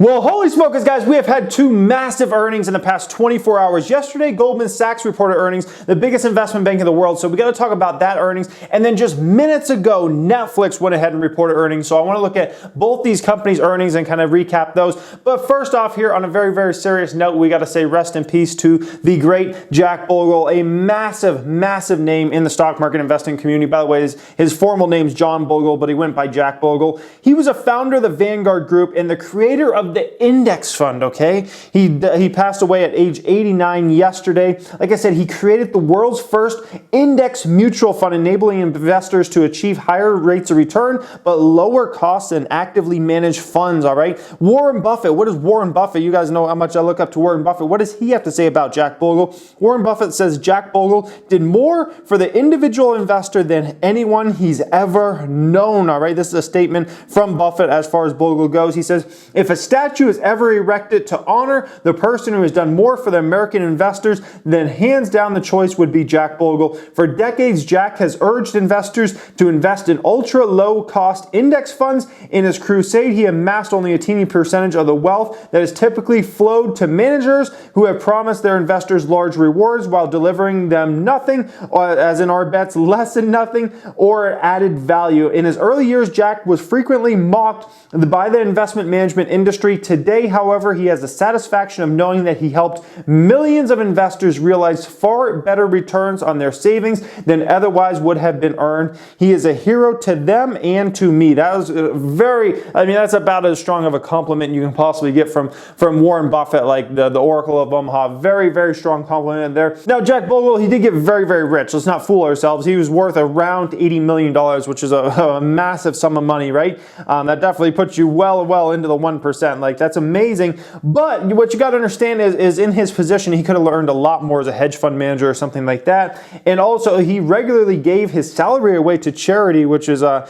Well, holy smokers, guys, we have had two massive earnings in the past 24 hours. Yesterday, Goldman Sachs reported earnings, the biggest investment bank in the world. So we got to talk about that earnings. And then just minutes ago, Netflix went ahead and reported earnings. So I want to look at both these companies' earnings and kind of recap those. But first off here, on a very, very serious note, we got to say rest in peace to the great Jack Bogle, a massive, massive name in the stock market investing community. By the way, his formal name's John Bogle, but he went by Jack Bogle. He was a founder of the Vanguard Group and the creator of the index fund, okay? He passed away at age 89 yesterday. Like I said, he created the world's first index mutual fund, enabling investors to achieve higher rates of return, but lower costs and actively managed funds, all right? Warren Buffett, what is Warren Buffett? You guys know how much I look up to Warren Buffett. What does he have to say about Jack Bogle? Warren Buffett says Jack Bogle did more for the individual investor than anyone he's ever known, all right? This is a statement from Buffett as far as Bogle goes. He says, if a statue is ever erected to honor the person who has done more for the American investors, then hands down the choice would be Jack Bogle. For decades, Jack has urged investors to invest in ultra low cost index funds. In his crusade, he amassed only a teeny percentage of the wealth that is typically flowed to managers who have promised their investors large rewards while delivering them nothing, as in our bets, less than nothing, or added value. In his early years, Jack was frequently mocked by the investment management industry. Today, however, he has the satisfaction of knowing that he helped millions of investors realize far better returns on their savings than otherwise would have been earned. He is a hero to them and to me. That was that's about as strong of a compliment you can possibly get from Warren Buffett, like the Oracle of Omaha. Very, very strong compliment there. Now, Jack Bogle, he did get very, very rich. Let's not fool ourselves. He was worth around $80 million, which is a massive sum of money, right? That definitely puts you well into the 1%. Like, that's amazing. But what you got to understand is in his position, he could have learned a lot more as a hedge fund manager or something like that. And also, he regularly gave his salary away to charity, which is a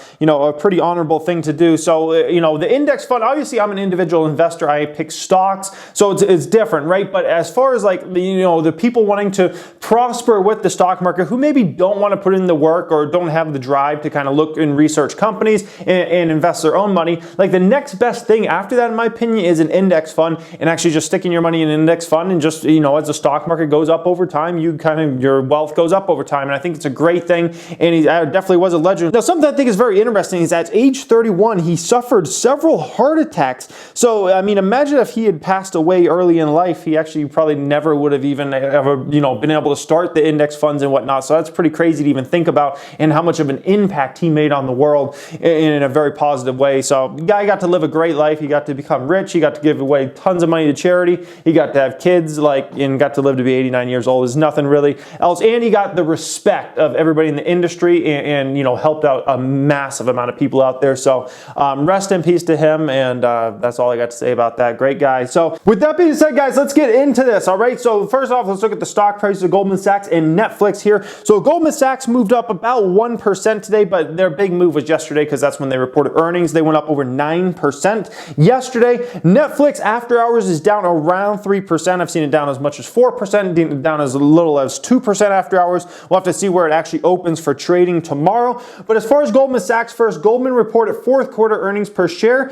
pretty honorable thing to do. So, the index fund, obviously I'm an individual investor. I pick stocks, so it's different, right? But as far as like, the people wanting to prosper with the stock market who maybe don't want to put in the work or don't have the drive to kind of look and research companies and invest their own money, like the next best thing after that, in my opinion, is an index fund, and actually just sticking your money in an index fund, and just, as the stock market goes up over time, your wealth goes up over time. And I think it's a great thing, and he definitely was a legend. Now, something I think is very interesting is at age 31, he suffered several heart attacks. So, I mean, imagine if he had passed away early in life, he actually probably never would have even ever, been able to start the index funds and whatnot. So that's pretty crazy to even think about, and how much of an impact he made on the world in a very positive way. So, the guy got to live a great life. He got to become rich. He got to give away tons of money to charity. He got to have kids, and got to live to be 89 years old. There's nothing really else. And he got the respect of everybody in the industry, and helped out a massive amount of people out there. So rest in peace to him. And that's all I got to say about that. Great guy. So with that being said, guys, let's get into this. All right. So first off, let's look at the stock prices of Goldman Sachs and Netflix here. So Goldman Sachs moved up about 1% today, but their big move was yesterday because that's when they reported earnings. They went up over 9% yesterday. Netflix after hours is down around 3%. I've seen it down as much as 4%, down as little as 2% after hours. We'll have to see where it actually opens for trading tomorrow. But as far as Goldman Sachs first, Goldman reported fourth quarter earnings per share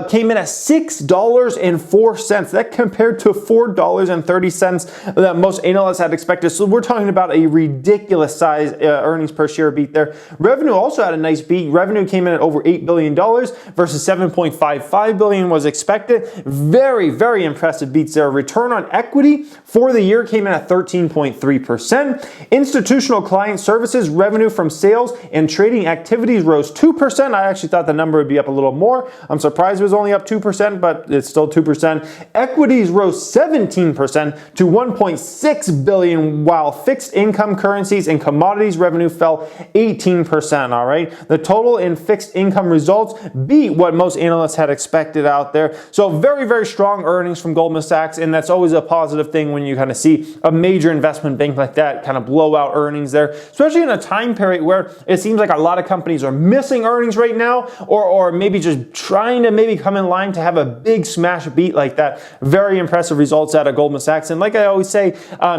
came in at $6.04. That compared to $4.30 that most analysts had expected. So we're talking about a ridiculous size earnings per share beat there. Revenue also had a nice beat. Revenue came in at over $8 billion versus $7.55 billion was expected. Very, very impressive beats there. Return on equity for the year came in at 13.3%. Institutional client services revenue from sales and trading activities rose 2%. I actually thought the number would be up a little more. I'm surprised it was only up 2%, but it's still 2%. Equities rose 17% to $1.6 billion, while fixed income currencies and commodities revenue fell 18%, all right? The total in fixed income results beat what most analysts had expected out there. So very, very strong earnings from Goldman Sachs, and that's always a positive thing when you kind of see a major investment bank like that kind of blow out earnings there, especially in a time period where it seems like a lot of companies are missing earnings right now, or maybe just trying to maybe come in line to have a big smash beat like that. Very impressive results out of Goldman Sachs. And like I always say,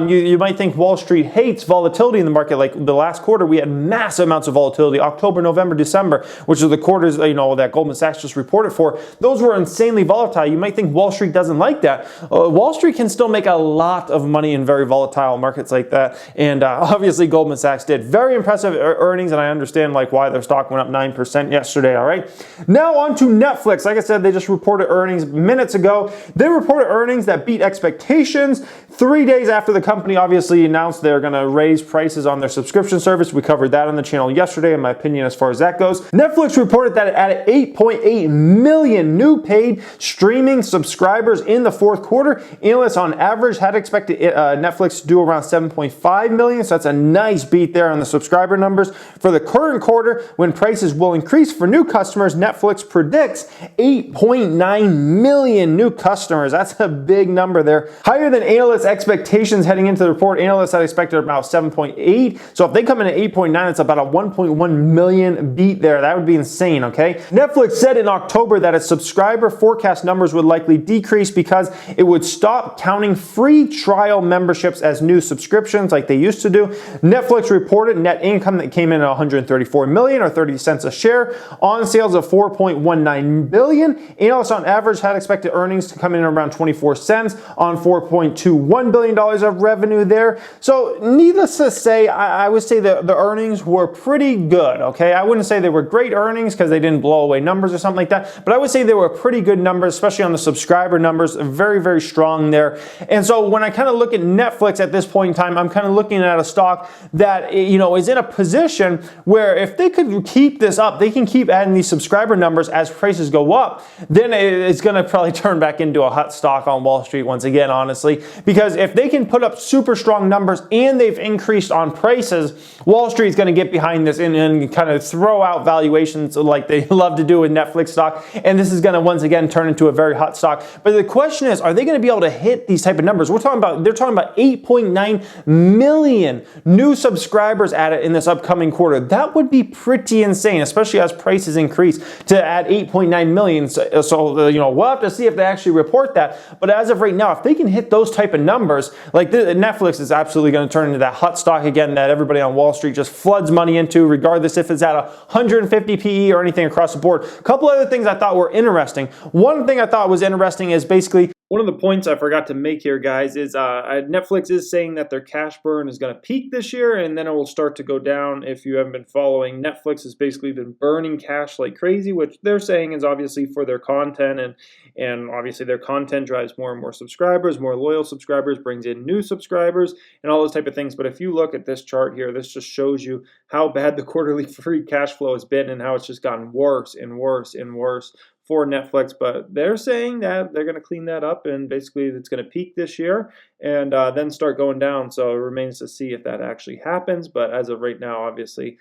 you might think Wall Street hates volatility in the market. Like the last quarter, we had massive amounts of volatility. October, November, December, which are the quarters that Goldman Sachs just reported for. Those were insanely volatile. You might think Wall Street doesn't like that. Wall Street can still make a lot of money in very volatile markets like that, and obviously Goldman Sachs did. Very impressive earnings, and I understand like why their stock went up 9% yesterday. All right, now on to Netflix. Like I said, they just reported earnings minutes ago. They reported earnings that beat expectations 3 days after the company obviously announced they're going to raise prices on their subscription service. We covered that on the channel yesterday, in my opinion, as far as that goes. Netflix reported that it added 8.8 million new paid streaming subscribers in the fourth quarter. Analysts on average had expected Netflix to do around 7.5 million, so that's a nice beat there on the subscriber numbers. For the current quarter, when prices will increase for new customers, Netflix predicts 8.9 million new customers. That's a big number there. Higher than analysts' expectations heading into the report. Analysts had expected about 7.8. So if they come in at 8.9, it's about a 1.1 million beat there. That would be insane, okay? Netflix said in October that its subscriber forecast numbers would likely decrease because it would stop counting free trial memberships as new subscriptions like they used to do. Netflix reported net income that came in at 134 million or 30 cents a share on sales of 4.19 billion. Analysts on average had expected earnings to come in around 24 cents on $4.21 billion of revenue there. So needless to say, I would say that the earnings were pretty good, okay? I wouldn't say they were great earnings because they didn't blow away numbers or something like that, but I would say they were pretty good numbers, especially on the subscriber numbers, very, very strong there. And so when I kind of look at Netflix at this point in time, I'm kind of looking at a stock that, you know, is in a position where if they could keep this up, they can keep adding these subscriber numbers as prices go up, then it's going to probably turn back into a hot stock on Wall Street once again, honestly, because if they can put up super strong numbers and they've increased on prices, Wall Street is going to get behind this and kind of throw out valuations like they love to do with Netflix stock, and this is going to once again turn into a very hot stock. But the question is, are they going to be able to hit these type of numbers? They're talking about 8.9 million new subscribers added in this upcoming quarter. That would be pretty insane, especially as prices increase, to add 8.9 million. So you know, we'll have to see if they actually report that. But as of right now, if they can hit those type of numbers, like Netflix is absolutely going to turn into that hot stock again that everybody on Wall Street just floods money into, regardless if it's at 150 PE or anything across the board. A couple other things I thought were interesting. One thing I thought was interesting is basically, one of the points I forgot to make here, guys, is Netflix is saying that their cash burn is going to peak this year and then it will start to go down. If you haven't been following, Netflix has basically been burning cash like crazy, which they're saying is obviously for their content, and obviously their content drives more and more subscribers, more loyal subscribers, brings in new subscribers, and all those type of things. But if you look at this chart here, this just shows you how bad the quarterly free cash flow has been and how it's just gotten worse and worse and worse for Netflix. But they're saying that they're going to clean that up and basically it's going to peak this year and then start going down. So it remains to see if that actually happens. But as of right now, obviously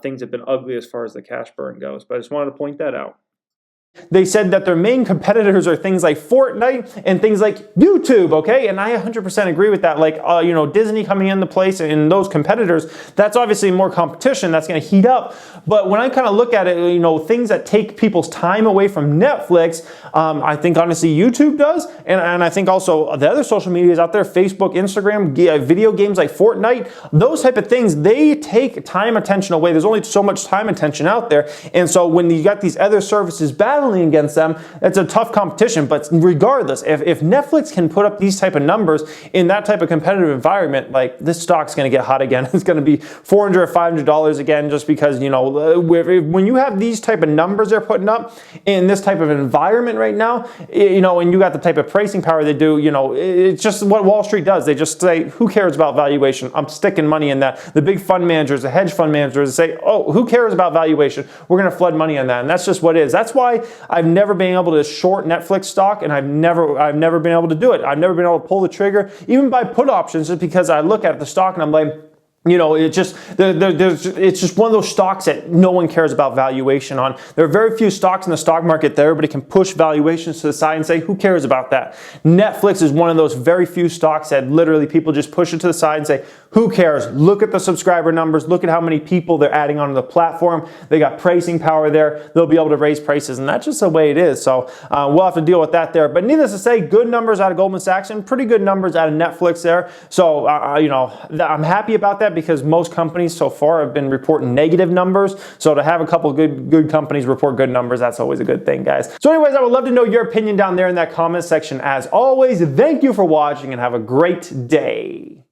things have been ugly as far as the cash burn goes. But I just wanted to point that out. They said that their main competitors are things like Fortnite and things like YouTube, okay? And I 100% agree with that. Like, you know, Disney coming into place and those competitors, that's obviously more competition. That's going to heat up. But when I kind of look at it, you know, things that take people's time away from Netflix, I think honestly YouTube does. And I think also the other social medias out there, Facebook, Instagram, video games like Fortnite, those type of things, they take time attention away. There's only so much time attention out there. And so when you got these other services battling against them, it's a tough competition. But regardless, if Netflix can put up these type of numbers in that type of competitive environment, like this stock's going to get hot again. It's going to be $400 or $500 again, just because, you know, when you have these type of numbers they're putting up in this type of environment right now, you know, and you got the type of pricing power they do, you know, it's just what Wall Street does. They just say, who cares about valuation? I'm sticking money in that. The big fund managers, the hedge fund managers say, oh, who cares about valuation? We're going to flood money on that. And that's just what it is. That's why I've never been able to short Netflix stock, and I've never been able to do it. I've never been able to pull the trigger, even by put options, just because I look at the stock and I'm like, you know, it's just one of those stocks that no one cares about valuation on. There are very few stocks in the stock market that everybody can push valuations to the side and say, who cares about that? Netflix is one of those very few stocks that literally people just push it to the side and say, who cares? Look at the subscriber numbers. Look at how many people they're adding onto the platform. They got pricing power there. They'll be able to raise prices, and that's just the way it is. So we'll have to deal with that there. But needless to say, good numbers out of Goldman Sachs and pretty good numbers out of Netflix there. So, you know, I'm happy about that, that because most companies so far have been reporting negative numbers. So to have a couple good companies report good numbers, that's always a good thing, guys. So anyways, I would love to know your opinion down there in that comment section as always. Thank you for watching and have a great day.